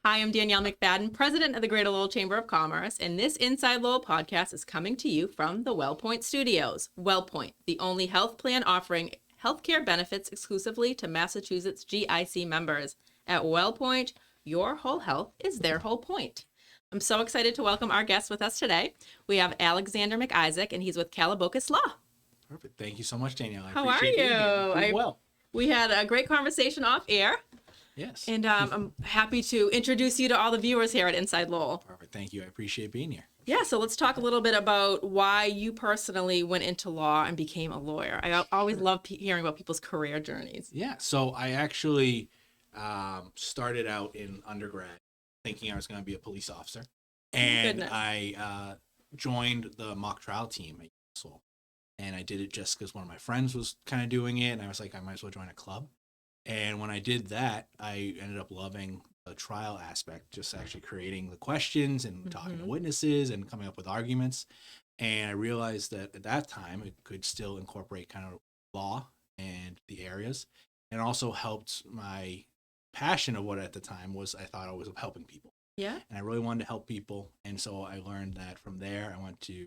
Hi, I'm Danielle McFadden, president of the Greater Lowell Chamber of Commerce, and this Inside Lowell podcast is coming to you from the Wellpoint Studios. Wellpoint, the only health plan offering healthcare benefits exclusively to Massachusetts GIC members. At Wellpoint, your whole health is their whole point. I'm so excited to welcome our guest with us today. We have Alexander McIsaac, and he's with Kalabokis Law. Perfect. Thank you so much, Danielle. How are you? Well. We had a great conversation off air. Yes. And I'm happy to introduce you to all the viewers here at Inside Lowell. Perfect. Thank you. I appreciate being here. Yeah, so let's talk a little bit about why you personally went into law and became a lawyer. I always love hearing about people's career journeys. Yeah. So I actually started out in undergrad thinking I was going to be a police officer. And I joined the mock trial team at Lowell. And I did it just because one of my friends was kind of doing it. And I was like, I might as well join a club. And when I did that, I ended up loving the trial aspect, just actually creating the questions and talking to witnesses and coming up with arguments. And I realized that at that time, it could still incorporate kind of law and the areas. And also helped my passion of what at the time was I thought I was helping people. Yeah. And I really wanted to help people. And so I learned that from there. I went to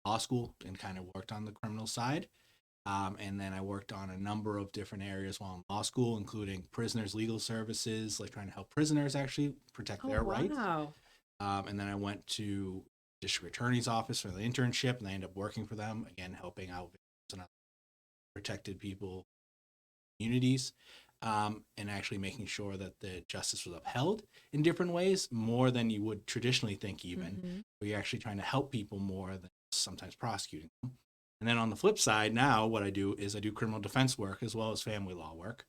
law school and kind of worked on the criminal side. And then I worked on a number of different areas while in law school, including prisoners' legal services, like trying to help prisoners actually protect their rights. And then I went to district attorney's office for the internship, and I ended up working for them, again, helping out victims and protected people, communities, and actually making sure that the justice was upheld in different ways, more than you would traditionally think even, where you're actually trying to help people more than sometimes prosecuting them. And then on the flip side, now what I do is I do criminal defense work as well as family law work.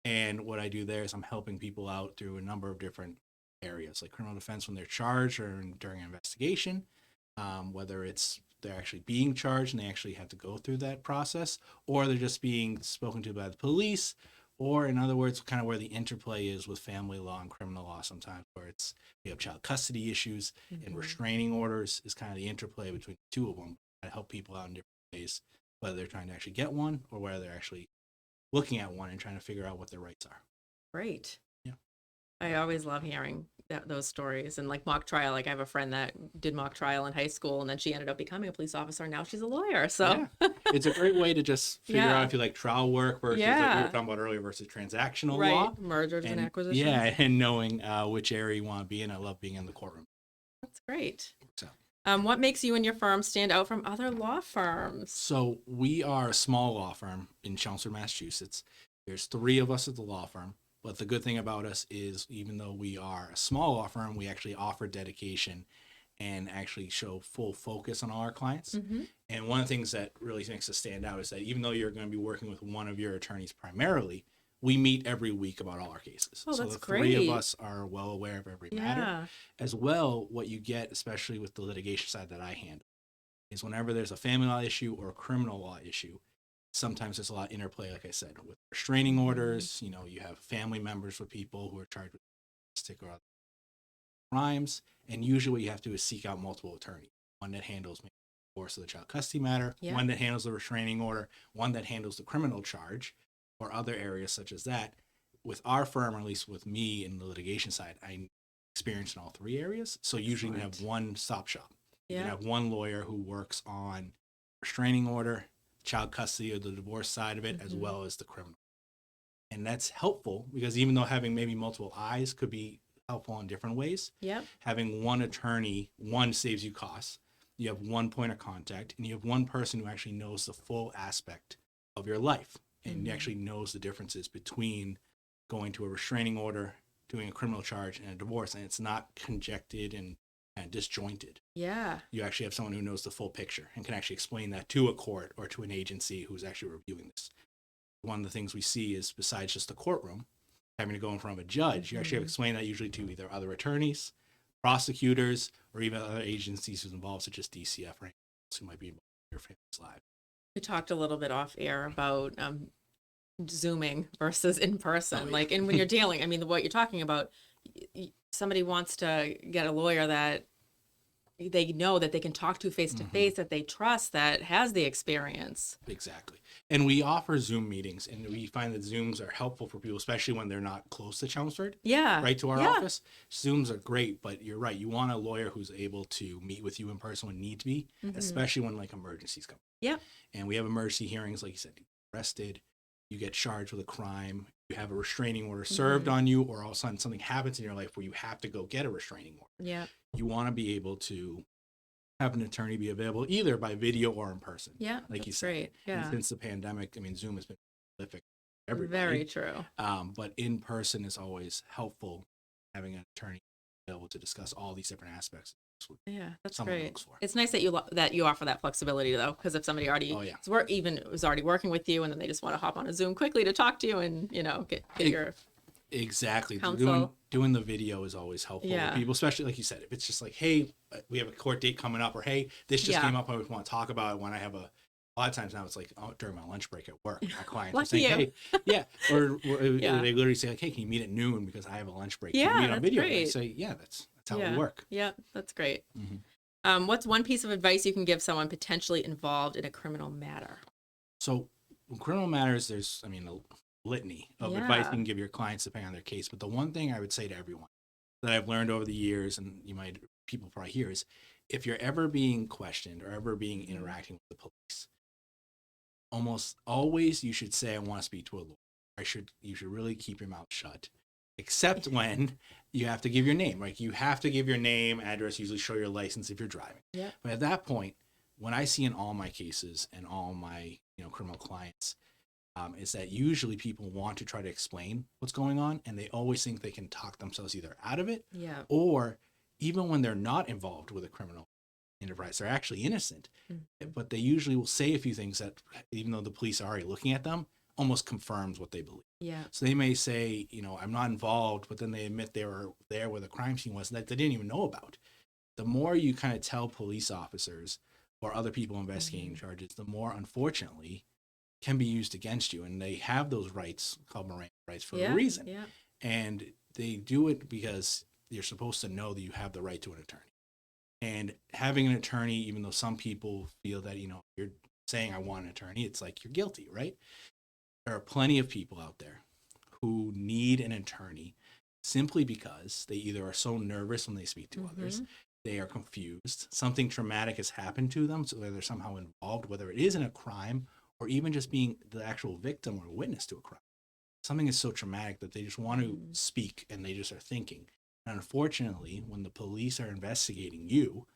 And what I do there is I'm helping people out through a number of different areas, like criminal defense when they're charged or during an investigation, whether it's they're actually being charged and they actually have to go through that process, or they're just being spoken to by the police, or in other words, kind of where the interplay is with family law and criminal law sometimes, where it's you have child custody issues and restraining orders is kind of the interplay between the two of them. I help people out in different ways, whether they're trying to actually get one or whether they're actually looking at one and trying to figure out what their rights are. Great. Yeah. I always love hearing those stories. And like mock trial, like I have a friend that did mock trial in high school and then she ended up becoming a police officer. Now she's a lawyer. So yeah. It's a great way to just figure out if you like trial work versus like we were talking about earlier versus transactional law. Mergers and acquisitions. Yeah. And knowing which area you want to be in. I love being in the courtroom. That's great. So. What makes you and your firm stand out from other law firms? So we are a small law firm in Chelmsford, Massachusetts. There's 3 of us at the law firm. But the good thing about us is even though we are a small law firm, we actually offer dedication and actually show full focus on all our clients. And one of the things that really makes us stand out is that even though you're going to be working with one of your attorneys primarily, we meet every week about all our cases. Oh, so that's the 3 great. of us are well aware of every matter. As well, what you get, especially with the litigation side that I handle, is whenever there's a family law issue or a criminal law issue, sometimes there's a lot of interplay, like I said, with restraining orders. You know, you have family members with people who are charged with domestic or other crimes. And usually what you have to do is seek out multiple attorneys. One that handles maybe the divorce of the child custody matter, one that handles the restraining order, one that handles the criminal charge, or other areas such as that. With our firm, or at least with me in the litigation side, I experienced in all 3 areas. So usually you have one stop shop. You can have one lawyer who works on restraining order, child custody, or the divorce side of it, as well as the criminal. And that's helpful because even though having maybe multiple eyes could be helpful in different ways, having one attorney, one saves you costs. You have one point of contact, and you have one person who actually knows the full aspect of your life. And actually knows the differences between going to a restraining order, doing a criminal charge, and a divorce. And it's not conjected and disjointed. Yeah. You actually have someone who knows the full picture and can actually explain that to a court or to an agency who's actually reviewing this. One of the things we see is besides just the courtroom, having to go in front of a judge, you actually have to explain that usually to either other attorneys, prosecutors, or even other agencies who's involved, such as DCF or anyone else who might be involved in your family's life. We talked a little bit off air about Zooming versus in person. Like, and when you're dealing, I mean, what you're talking about, somebody wants to get a lawyer that they know that they can talk to face to face, that they trust, that has the experience. Exactly. And we offer Zoom meetings, and we find that Zooms are helpful for people, especially when they're not close to Chelmsford, Yeah. right to our Yeah. office. Zooms are great, but you're right. You want a lawyer who's able to meet with you in person when need to be, especially when like emergencies come. Yeah. And we have emergency hearings, like you said, you get arrested, you get charged with a crime, you have a restraining order served on you, or all of a sudden something happens in your life where you have to go get a restraining order. Yeah. You want to be able to have an attorney be available either by video or in person. Yeah. Like you that's said. great. Yeah. And since the pandemic, I mean, Zoom has been prolific for everybody. Very true. But in person is always helpful, having an attorney available to discuss all these different aspects. Yeah, that's someone great. looks for. It's nice that you offer that flexibility though, because if somebody already was already working with you, and then they just want to hop on a Zoom quickly to talk to you and get your exactly counsel. Doing the video is always helpful Yeah. for people, especially like you said, if it's just like, hey, we have a court date coming up, or hey, this just came up and we want to talk about it. When I have a lot of times now it's like during my lunch break at work, my clients are saying, hey, or they literally say like, hey, can you meet at noon because I have a lunch break? Can you meet on video? And I say, yeah, that's how we work. Yeah, that's great. What's one piece of advice you can give someone potentially involved in a criminal matter? So in criminal matters, there's, a litany of advice you can give your clients depending on their case. But the one thing I would say to everyone that I've learned over the years, and people probably hear, is if you're ever being questioned or ever being interacting with the police, almost always you should say, I want to speak to a lawyer. You should really keep your mouth shut, except when you have to give your name. Like you have to give your name, address, usually show your license if you're driving. Yeah. But at that point, when I see in all my cases and all my criminal clients, is that usually people want to try to explain what's going on, and they always think they can talk themselves either out of it, or even when they're not involved with a criminal enterprise, they're actually innocent, but they usually will say a few things that, even though the police are already looking at them, almost confirms what they believe. Yeah. So they may say, I'm not involved, but then they admit they were there where the crime scene was that they didn't even know about. The more you kind of tell police officers or other people investigating charges, the more, unfortunately, can be used against you. And they have those rights called Miranda rights for a reason. Yeah. And they do it because you're supposed to know that you have the right to an attorney. And having an attorney, even though some people feel that, you're saying I want an attorney, it's like you're guilty, right? There are plenty of people out there who need an attorney simply because they either are so nervous when they speak to others, they are confused, something traumatic has happened to them, so they're somehow involved, whether it is in a crime or even just being the actual victim or witness to a crime. Something is so traumatic that they just want to speak, and they just are thinking. And unfortunately, when the police are investigating you,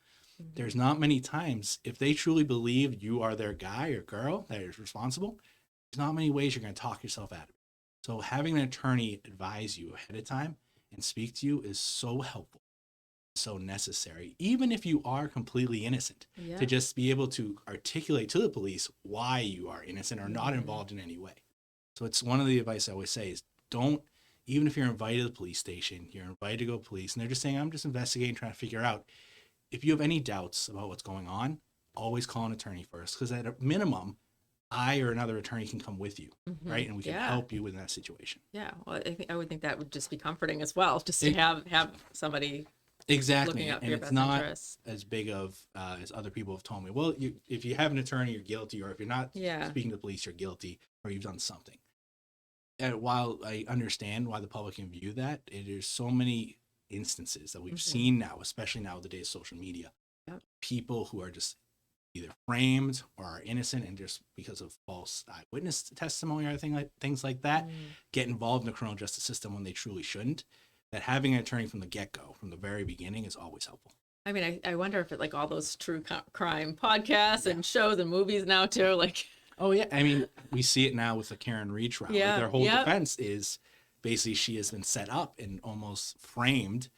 there's not many times, if they truly believe you are their guy or girl that is responsible, there's not many ways you're going to talk yourself out of it. So having an attorney advise you ahead of time and speak to you is so helpful, so necessary, even if you are completely innocent, to just be able to articulate to the police why you are innocent or not involved in any way. So it's one of the advice I always say is don't, even if you're invited to the police station, you're invited to go police, and they're just saying, I'm just investigating, trying to figure out. If you have any doubts about what's going on, always call an attorney first, because at a minimum, I or another attorney can come with you, right? And we can help you in that situation. Yeah. Well, I would think that would just be comforting as well, just to have somebody looking out for your best interests. As big of as other people have told me. Well, if you have an attorney, you're guilty, or if you're not speaking to the police, you're guilty, or you've done something. And while I understand why the public can view that, there's so many instances that we've seen now, especially now with the days of social media, people who are just either framed or are innocent, and just because of false eyewitness testimony or things like that, get involved in the criminal justice system when they truly shouldn't. That having an attorney from the get-go, from the very beginning, is always helpful. I mean, I wonder if like all those true crime podcasts and shows and movies now too, like. Oh yeah, I mean, we see it now with the Karen Reed trial. Yeah, like their whole defense is basically she has been set up and almost framed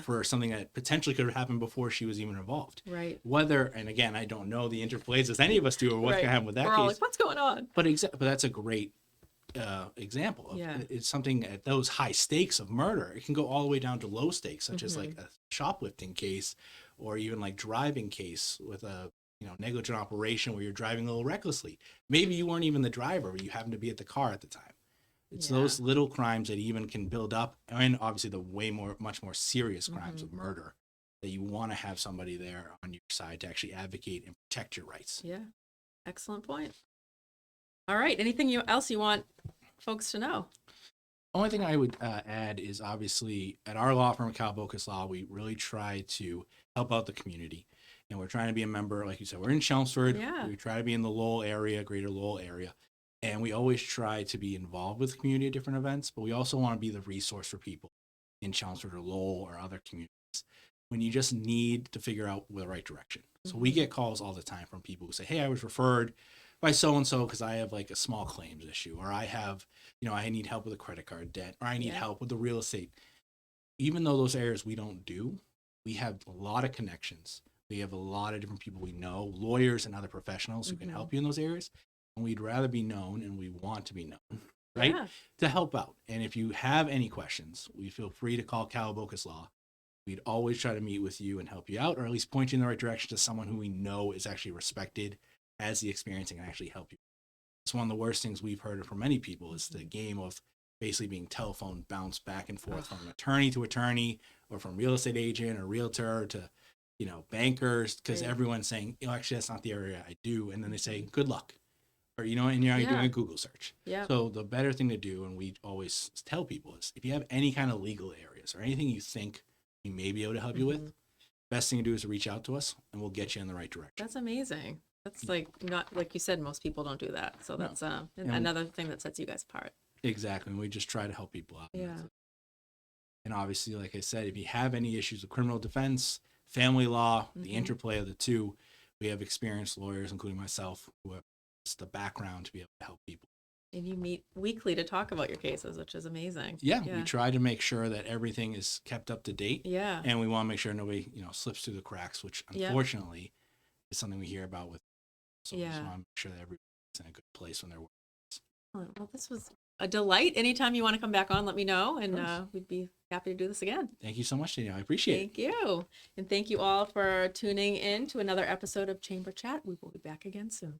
for something that potentially could have happened before she was even involved. Right. Whether, and again, I don't know the interplays as any of us do, or what's going to happen with that We're case. all like, what's going on? But that's a great example of it's something at those high stakes of murder. It can go all the way down to low stakes, such as like a shoplifting case, or even like driving case with a negligent operation where you're driving a little recklessly. Maybe you weren't even the driver, but you happened to be at the car at the time. It's those little crimes that even can build up, and obviously the much more serious crimes of murder that you want to have somebody there on your side to actually advocate and protect your rights. Yeah. Excellent point. All right. Anything else you want folks to know? Only thing I would add is obviously at our law firm, Kalabokis Law, we really try to help out the community. And we're trying to be a member, like you said, we're in Chelmsford. Yeah. We try to be in the Lowell area, greater Lowell area. And we always try to be involved with the community at different events, but we also want to be the resource for people in Chelmsford or Lowell or other communities when you just need to figure out the right direction. So we get calls all the time from people who say, hey, I was referred by so-and-so because I have like a small claims issue, or I have, I need help with a credit card debt, or I need help with the real estate. Even though those areas we don't do, we have a lot of connections. We have a lot of different people we know, lawyers and other professionals who can help you in those areas. And we'd rather be known, and we want to be known, right? Yeah. To help out. And if you have any questions, we feel free to call Kalabokis Law. We'd always try to meet with you and help you out, or at least point you in the right direction to someone who we know is actually respected, has the experience, and can actually help you. It's one of the worst things we've heard from many people is the game of basically being telephone bounced back and forth from attorney to attorney, or from real estate agent or realtor to, bankers, because everyone's saying, actually, that's not the area I do. And then they say, good luck. Or, and you're doing a Google search. Yeah. So the better thing to do, and we always tell people, is if you have any kind of legal areas or anything you think we may be able to help you with, best thing to do is to reach out to us, and we'll get you in the right direction. That's amazing. That's not like you said, most people don't do that. So that's another thing that sets you guys apart. Exactly. And we just try to help people out. Yeah. And obviously, like I said, if you have any issues with criminal defense, family law, the interplay of the two, we have experienced lawyers, including myself, who have the background to be able to help people. And you meet weekly to talk about your cases, which is amazing. Yeah. We try to make sure that everything is kept up to date. Yeah. And we want to make sure nobody, slips through the cracks, which unfortunately is something we hear about with. So we just want to make sure that everybody's in a good place when they're working. Well, this was a delight. Anytime you want to come back on, let me know, and we'd be happy to do this again. Thank you so much, Danielle. I appreciate it. Thank you. And thank you all for tuning in to another episode of Chamber Chat. We will be back again soon.